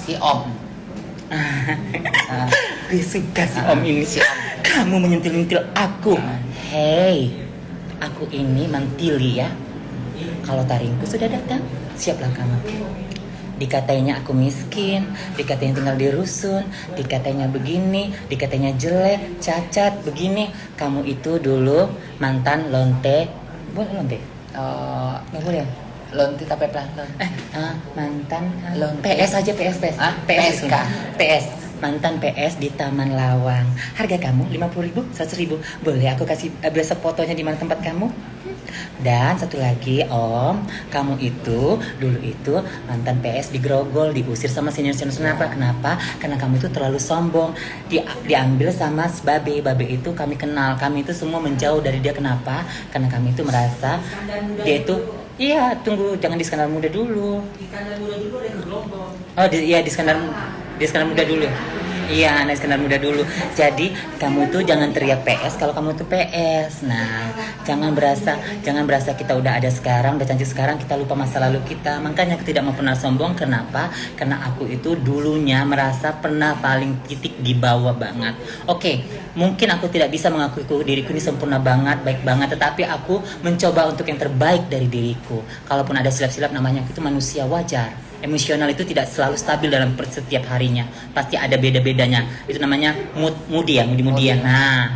si Om. Gue suka si Om ini sih. Kamu menyentil-nyentil aku. Hei, aku ini Mantili ya. Kalau taringku sudah datang, siaplah kamu. Dikatainya aku miskin, dikatainya tinggal di rusun, dikatainya begini, dikatainya jelek, cacat, begini. Kamu itu dulu mantan lonte. Boleh lonte? Nggak boleh. Lonti tapi pelan. Mantan Lonte. PS aja, PS. PSK. PS. Mantan PS di Taman Lawang. Harga kamu 50.000, 100.000. Boleh aku kasih berasa fotonya di mana tempat kamu? Dan satu lagi Om, kamu itu dulu itu mantan PS di Grogol, diusir sama senior-senior. Kenapa? Karena kamu itu terlalu sombong. Diambil sama Babe. Babe itu kami kenal. Kami itu semua menjauh dari dia. Kenapa? Karena kami itu merasa dia itu tunggu, jangan di skandal muda dulu. Di skandal muda dulu ada ke Gelombang. Di skandal muda dulu. Iya, naik skandal muda dulu. Jadi kamu tuh jangan teriak PS kalau kamu tuh PS. Nah, jangan berasa kita udah ada sekarang, udah cantik sekarang, kita lupa masa lalu kita. Makanya aku tidak mau pernah sombong. Kenapa? Karena aku itu dulunya merasa pernah paling titik di bawah banget. Oke, mungkin aku tidak bisa mengakui diriku ini sempurna banget, baik banget, tetapi aku mencoba untuk yang terbaik dari diriku. Kalaupun ada silap-silap, namanya itu manusia, wajar. Emosional itu tidak selalu stabil dalam setiap harinya, pasti ada beda-bedanya. Itu namanya moody-moodian. Nah,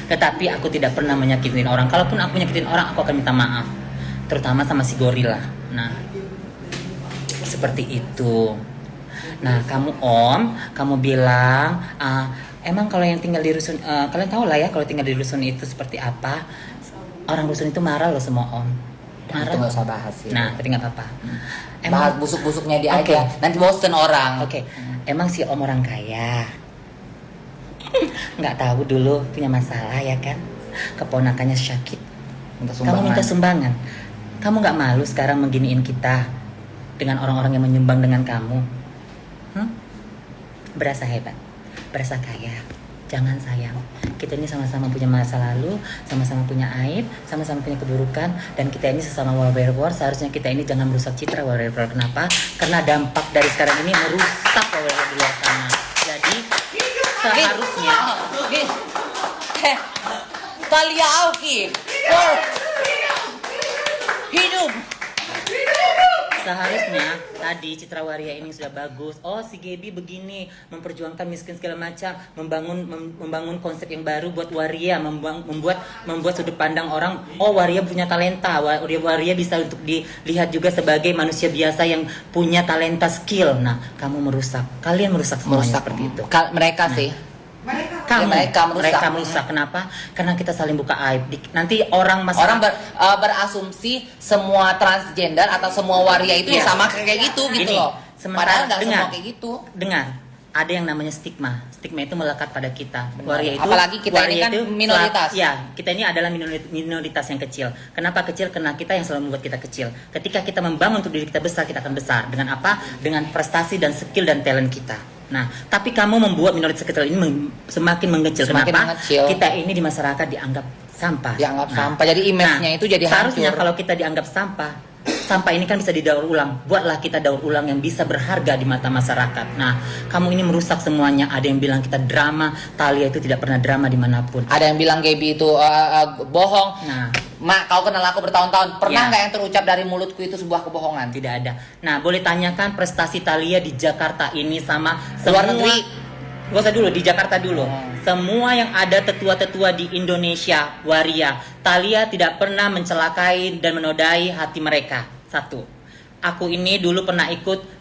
tetapi aku tidak pernah menyakitin orang. Kalaupun aku menyakitin orang, aku akan minta maaf, terutama sama si gorila. Nah, seperti itu. Nah, kamu Om, kamu bilang emang kalau yang tinggal di rusun, kalian tahu lah ya kalau tinggal di rusun itu seperti apa. Orang rusun itu marah loh semua Om. Itu nggak usah bahas ya. Nah, tapi nggak apa-apa. Bahas busuk-busuknya dia aja. Nanti bosen orang. Oke. Emang si Om orang kaya. Nggak tahu dulu punya masalah ya kan? Keponakannya sakit. Kamu minta sumbangan. Kamu nggak malu sekarang mengginiin kita dengan orang-orang yang menyumbang dengan kamu? Berasa hebat, berasa kaya. Jangan sayang, kita ini sama-sama punya masa lalu, sama-sama punya aib, sama-sama punya keburukan, dan kita ini sesama warrior. Seharusnya kita ini jangan merusak citra warrior. Kenapa? Karena dampak dari sekarang ini merusak warrior di luar sana. Jadi seharusnya Talia Aoki hidup. Seharusnya tadi citra waria ini sudah bagus. Oh, si Gaby begini memperjuangkan miskin segala macam, membangun konsep yang baru buat waria, membuat sudut pandang orang. Oh, waria punya talenta. Waria bisa untuk dilihat juga sebagai manusia biasa yang punya talenta, skill. Nah, kamu merusak. Kalian merusak semuanya seperti itu. Mereka sih. Mereka merusak. Kenapa? Karena kita saling buka aib. Nanti orang berasumsi semua transgender atau semua waria itu sama kayak gitu loh. Padahal nggak semua kayak gitu. Dengar, ada yang namanya stigma. Stigma itu melekat pada kita. Waria itu, apalagi kita ini kan minoritas. Kita ini adalah minoritas yang kecil. Kenapa kecil? Karena kita yang selalu membuat kita kecil. Ketika kita membangun untuk diri kita besar, kita akan besar. Dengan apa? Dengan prestasi dan skill dan talent kita. Nah, tapi kamu membuat minoritas kecil ini semakin mengecil. Kenapa? Kita ini di masyarakat dianggap sampah. Sampah. Jadi image-nya itu jadi hancur. Seharusnya kalau kita dianggap sampah ini kan bisa didaur ulang. Buatlah kita daur ulang yang bisa berharga di mata masyarakat. Nah, kamu ini merusak semuanya. Ada yang bilang kita drama. Talia itu tidak pernah drama dimanapun. Ada yang bilang Gaby itu bohong. Nah, Mak, kau kenal aku bertahun-tahun. Pernah nggak yang terucap dari mulutku itu sebuah kebohongan? Tidak ada. Nah, boleh tanyakan prestasi Talia di Jakarta ini sama luar negeri. Gak usah dulu, di Jakarta dulu. Semua yang ada tetua-tetua di Indonesia, waria, Talia tidak pernah mencelakai dan menodai hati mereka. Satu, aku ini dulu pernah ikut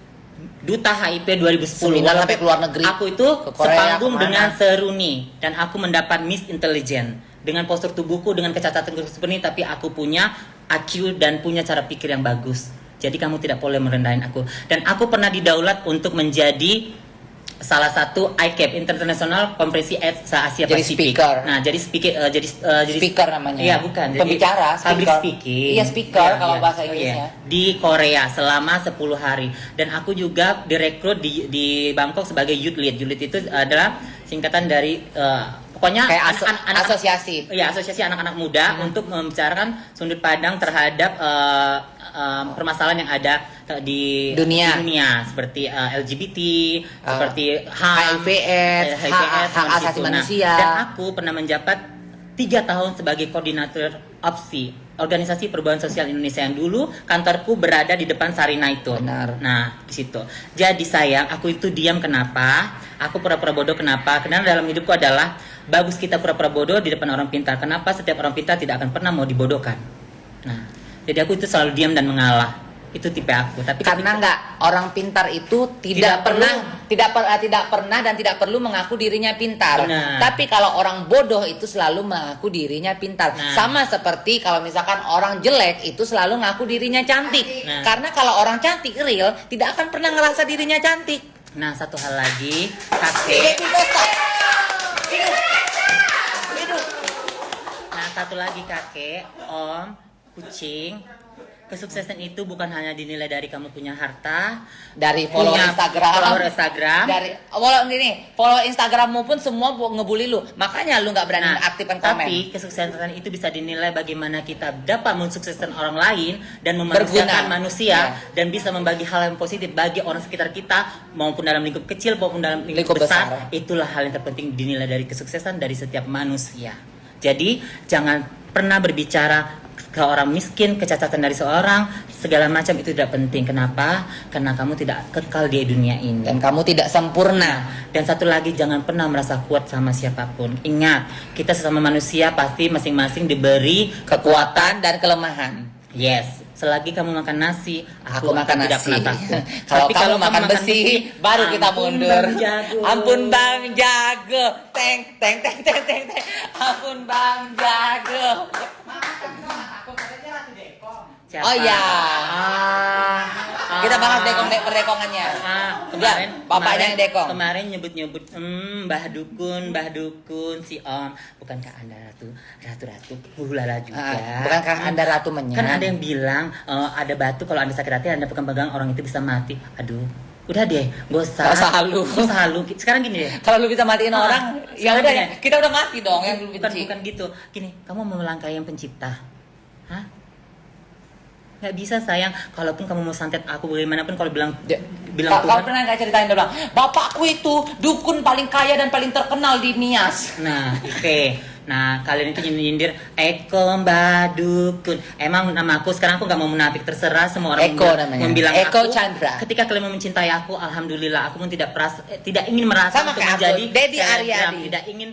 Duta HIP 2010. Sampai ke luar negeri. Aku itu sepanggung dengan Seruni dan aku mendapat Miss Intelligent dengan postur tubuhku dengan kecacatan seperti ini, tapi aku punya IQ dan punya cara pikir yang bagus. Jadi kamu tidak boleh merendahin aku. Dan aku pernah didaulat untuk menjadi salah satu ICAP International Konferensi se-Asia Pasifik. Speaker. Nah, jadi jadi speaker namanya. Iya, bukan. Pembicara, public speaking. Iya, speaker kalau bahasa Inggrisnya. Di Korea selama 10 hari. Dan aku juga direkrut di Bangkok sebagai youth lead. Youth lead itu adalah singkatan dari pokoknya kayak asosiasi. Iya, asosiasi anak-anak muda untuk membicarakan sudut pandang terhadap permasalahan yang ada di Dunia. seperti LGBT, seperti HAM, HIV/AIDS, hak asasi gitu. manusia. Dan aku pernah menjabat 3 tahun sebagai koordinator OPSI, Organisasi Perubahan Sosial Indonesia, yang dulu kantorku berada di depan Sarina itu. Benar. Nah, di situ. Jadi sayang, aku itu diam kenapa? Aku pura-pura bodoh kenapa? Karena dalam hidupku adalah bagus kita pura-pura bodoh di depan orang pintar. Kenapa setiap orang pintar tidak akan pernah mau dibodohkan? Nah, jadi aku itu selalu diam dan mengalah. Itu tipe aku. Tapi Karena nggak, orang pintar itu tidak pernah dan tidak perlu mengaku dirinya pintar. Benar. Tapi kalau orang bodoh itu selalu mengaku dirinya pintar. Nah. Sama seperti kalau misalkan orang jelek itu selalu mengaku dirinya cantik. Nah. Karena kalau orang cantik real tidak akan pernah ngerasa dirinya cantik. Nah, satu hal lagi, kakek. Nah, satu lagi kakek, om, kucing. Kesuksesan itu bukan hanya dinilai dari kamu punya harta, Dari follow punya Instagram, dari follow Instagrammu pun semua ngebully lu. Makanya lu nggak berani aktifkan komen. Tapi kesuksesan itu bisa dinilai bagaimana kita dapat mensukseskan orang lain dan memanusiakan Berguna. manusia, Ya. dan bisa membagi hal yang positif bagi orang sekitar kita, maupun dalam lingkup kecil maupun dalam lingkup Lingkup besar. besar. Itulah hal yang terpenting dinilai dari kesuksesan dari setiap manusia. Jadi jangan pernah berbicara ke orang miskin, kecacatan dari seorang, segala macam itu tidak penting. Kenapa? Karena kamu tidak kekal di dunia ini. Dan kamu tidak sempurna. Dan satu lagi, jangan pernah merasa kuat sama siapapun. Ingat, kita sesama manusia pasti masing-masing diberi Kekuatan dan kelemahan. yes. Selagi kamu makan nasi, Aku makan tidak nasi. pernah takut. Kalau Tapi kamu makan besi, baru kita ampun, mundur. Bang Jago. Ampun Bang Jago. Teng teng teng teng teng teng. Ampun Bang Jago. Siapa? Oh iya. Kita bahas dekong. perdekongannya. Kemarin bapaknya yang dekong. Kemarin nyebut Mbah Dukun si Om. Bukankah Anda ratu hulala juga? Bukankah Anda ratu menyan? Kan ada yang bilang ada batu, kalau Anda sakit hati Anda pegang-pegang orang itu bisa mati. Aduh, udah deh, gak usah halu. Sekarang gini deh. Kalau lu bisa matiin orang, ya sekarang udah gini. ya. Kita udah mati dong yang lu benci. Bukan gitu. Gini, kamu mau melangkahi yang pencipta. Hah? Nggak bisa sayang. Kalaupun kamu mau santet aku bagaimanapun, kalau bilang Kau Tuhan. pernah nggak ceritain dia bilang, bapakku itu dukun paling kaya dan paling terkenal di Nias. Nah, oke. Nah, kalian itu nyindir Eko Mbak Dukun. Emang nama aku sekarang aku nggak mau munafik, terserah semua orang Eko namanya. membilang Eko aku. Chandra. Ketika kalian mau mencintai aku, alhamdulillah. Aku pun tidak ingin merasa Sama untuk kayak aku, menjadi Dedi selebgram. Aryadi. Tidak ingin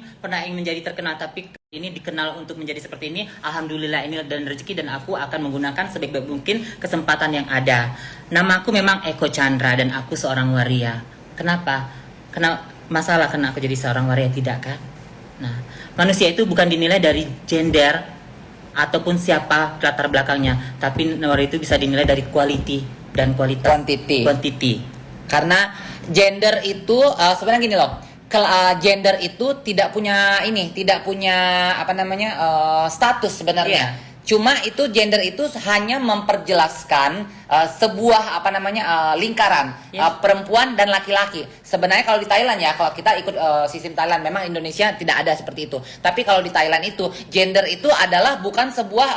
menjadi terkenal, tapi ini dikenal untuk menjadi seperti ini. Alhamdulillah, ini dan rezeki, dan aku akan menggunakan sebaik mungkin kesempatan yang ada. Namaku memang Eko Chandra dan aku seorang waria. Kenapa? Karena aku jadi seorang waria, tidak kan? Nah, manusia itu bukan dinilai dari gender ataupun siapa latar belakangnya, tapi waria itu bisa dinilai dari quality dan kualitas. Quantity. Karena gender itu sebenarnya gini loh. Gender itu tidak punya status sebenarnya. Iya. Cuma itu gender itu hanya memperjelaskan sebuah lingkaran perempuan dan laki-laki. Sebenarnya kalau di Thailand ya, kalau kita ikut sistem Thailand, memang Indonesia tidak ada seperti itu. Tapi kalau di Thailand itu gender itu adalah bukan sebuah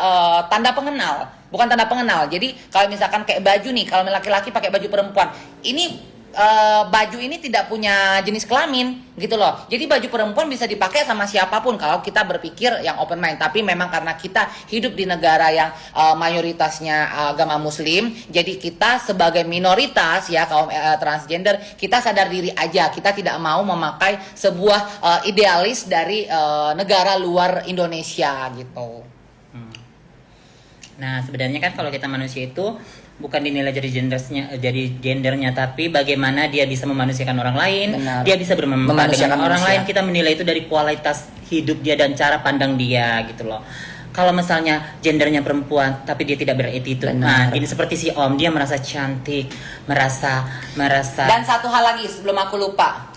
tanda pengenal, bukan tanda pengenal. Jadi kalau misalkan kayak baju nih, kalau laki-laki pakai baju perempuan, ini baju ini tidak punya jenis kelamin gitu loh. Jadi baju perempuan bisa dipakai sama siapapun kalau kita berpikir yang open mind. Tapi memang karena kita hidup di negara yang mayoritasnya agama muslim, jadi kita sebagai minoritas ya kaum transgender, kita sadar diri aja, kita tidak mau memakai sebuah idealis dari negara luar Indonesia gitu. Nah, sebenarnya kan kalau kita manusia itu bukan dinilai dari gendernya, tapi bagaimana dia bisa memanusiakan orang lain. Benar. Dia bisa memanusiakan orang manusia. lain. Kita menilai itu dari kualitas hidup dia dan cara pandang dia gitu loh. Kalau misalnya gendernya perempuan tapi dia tidak beretitude, nah ini seperti si Om, dia merasa cantik, merasa. Dan satu hal lagi sebelum aku lupa,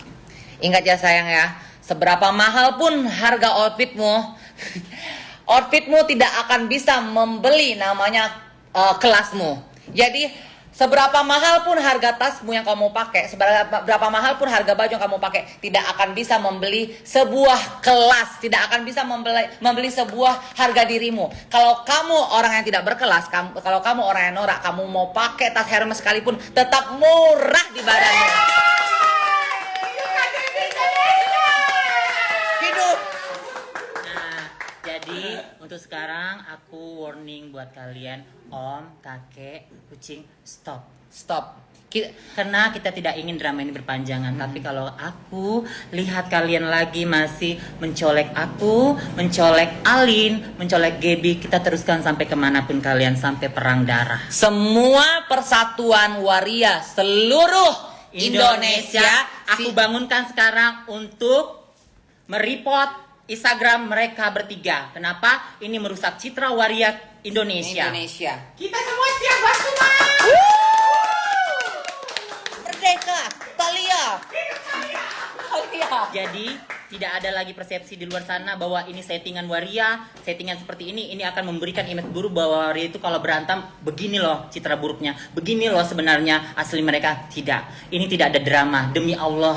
ingat ya sayang ya, seberapa mahal pun harga outfitmu tidak akan bisa membeli namanya kelasmu. Jadi Seberapa mahal pun harga tasmu yang kamu pakai, seberapa mahal pun harga baju yang kamu pakai, tidak akan bisa membeli sebuah kelas, tidak akan bisa membeli sebuah harga dirimu. Kalau kamu orang yang tidak berkelas, kalau kamu orang yang norak, kamu mau pakai tas Hermes sekalipun, tetap murah di badanmu. Hidup. Nah, jadi untuk sekarang aku warning buat kalian, om, kakek, kucing, stop. Karena kita tidak ingin drama ini berpanjangan. Tapi kalau aku lihat kalian lagi masih mencolek aku, mencolek Alin, mencolek Gaby, kita teruskan sampai kemanapun kalian, sampai perang darah. Semua persatuan waria seluruh Indonesia, Aku bangunkan sekarang untuk mereport Instagram mereka bertiga. Kenapa? Ini merusak citra waria Indonesia. Kita semua siap bantu, Mas. Merdeka, Thalia. Jadi tidak ada lagi persepsi di luar sana bahwa ini settingan waria, settingan seperti ini akan memberikan image buruk bahwa waria itu kalau berantem begini loh citra buruknya, begini loh sebenarnya asli mereka. Tidak, ini tidak ada drama, demi Allah.